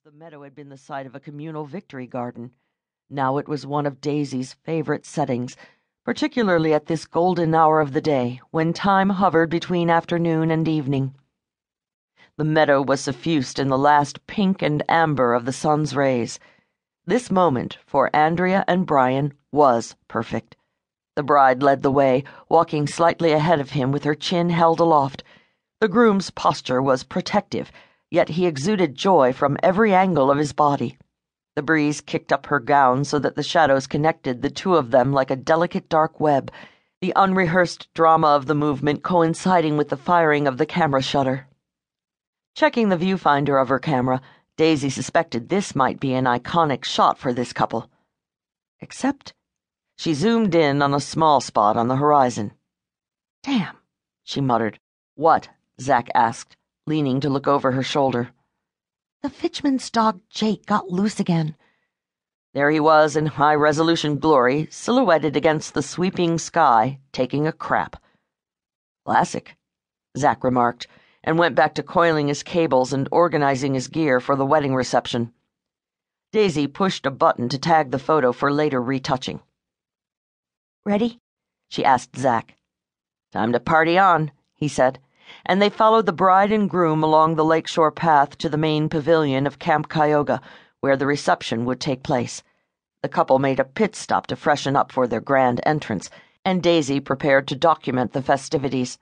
the meadow had been the site of a communal victory garden. Now it was one of Daisy's favorite settings, particularly at this golden hour of the day, when time hovered between afternoon and evening. The meadow was suffused in the last pink and amber of the sun's rays. This moment, for Andrea and Brian, was perfect. The bride led the way, walking slightly ahead of him with her chin held aloft. The groom's posture was protective, yet he exuded joy from every angle of his body. The breeze kicked up her gown so that the shadows connected the two of them like a delicate dark web, the unrehearsed drama of the movement coinciding with the firing of the camera shutter. Checking the viewfinder of her camera, Daisy suspected this might be an iconic shot for this couple. Except she zoomed in on a small spot on the horizon. "Damn," she muttered. "What?" Zach asked, leaning to look over her shoulder. "The Fitchman's dog Jake got loose again." There he was in high-resolution glory, silhouetted against the sweeping sky, taking a crap. "Classic," Zach remarked, and went back to coiling his cables and organizing his gear for the wedding reception. Daisy pushed a button to tag the photo for later retouching. "Ready?" she asked Zach. "Time to party on," he said, and they followed the bride and groom along the lakeshore path to the main pavilion of Camp Cayuga, where the reception would take place. The couple made a pit stop to freshen up for their grand entrance, and Daisy prepared to document the festivities.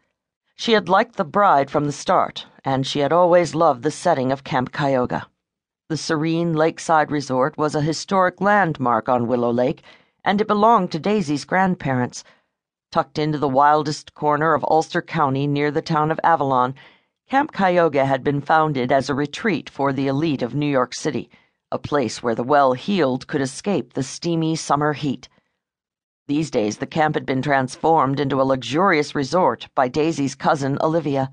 She had liked the bride from the start, and she had always loved the setting of Camp Cayuga. The serene lakeside resort was a historic landmark on Willow Lake, and it belonged to Daisy's grandparents. Tucked into the wildest corner of Ulster County near the town of Avalon, Camp Cayuga had been founded as a retreat for the elite of New York City, a place where the well-heeled could escape the steamy summer heat. These days, the camp had been transformed into a luxurious resort by Daisy's cousin Olivia.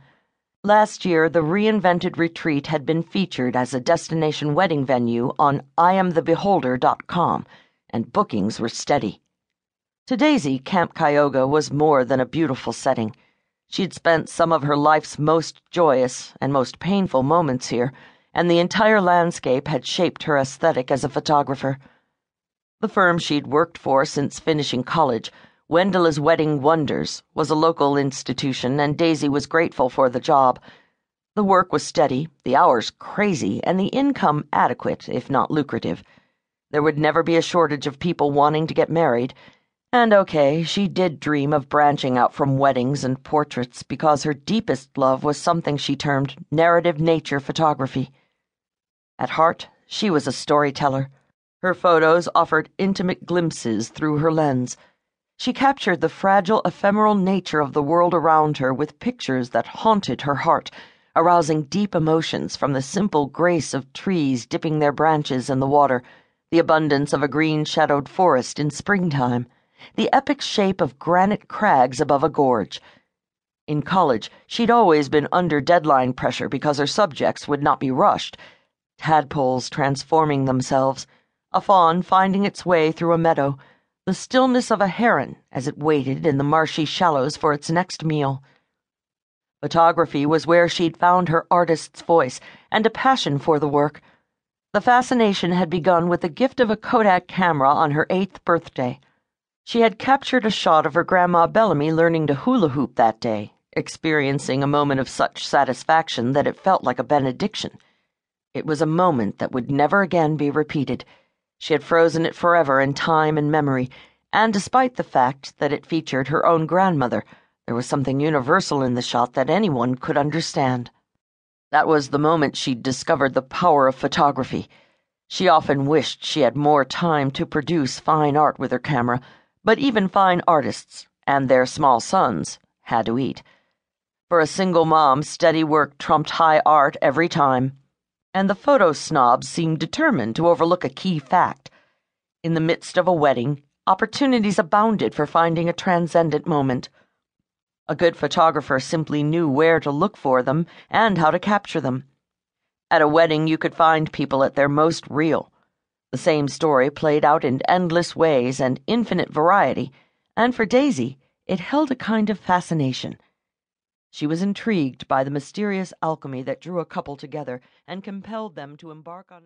Last year, the reinvented retreat had been featured as a destination wedding venue on IamTheBeholder.com, and bookings were steady. To Daisy, Camp Cayuga was more than a beautiful setting. She'd spent some of her life's most joyous and most painful moments here, and the entire landscape had shaped her aesthetic as a photographer. The firm she'd worked for since finishing college, Wendela's Wedding Wonders, was a local institution, and Daisy was grateful for the job. The work was steady, the hours crazy, and the income adequate, if not lucrative. There would never be a shortage of people wanting to get married. And okay, she did dream of branching out from weddings and portraits because her deepest love was something she termed narrative nature photography. At heart, she was a storyteller. Her photos offered intimate glimpses through her lens. She captured the fragile, ephemeral nature of the world around her with pictures that haunted her heart, arousing deep emotions from the simple grace of trees dipping their branches in the water, the abundance of a green-shadowed forest in springtime, the epic shape of granite crags above a gorge. In college, she'd always been under deadline pressure because her subjects would not be rushed. Tadpoles transforming themselves, a fawn finding its way through a meadow, the stillness of a heron as it waited in the marshy shallows for its next meal. Photography was where she'd found her artist's voice and a passion for the work. The fascination had begun with the gift of a Kodak camera on her 8th birthday. She had captured a shot of her Grandma Bellamy learning to hula hoop that day, experiencing a moment of such satisfaction that it felt like a benediction. It was a moment that would never again be repeated. She had frozen it forever in time and memory, and despite the fact that it featured her own grandmother, there was something universal in the shot that anyone could understand. That was the moment she'd discovered the power of photography. She often wished she had more time to produce fine art with her camera, but even fine artists, and their small sons, had to eat. For a single mom, steady work trumped high art every time. And the photo snobs seemed determined to overlook a key fact. In the midst of a wedding, opportunities abounded for finding a transcendent moment. A good photographer simply knew where to look for them and how to capture them. At a wedding, you could find people at their most real. The same story played out in endless ways and infinite variety, and for Daisy, it held a kind of fascination. She was intrigued by the mysterious alchemy that drew a couple together and compelled them to embark on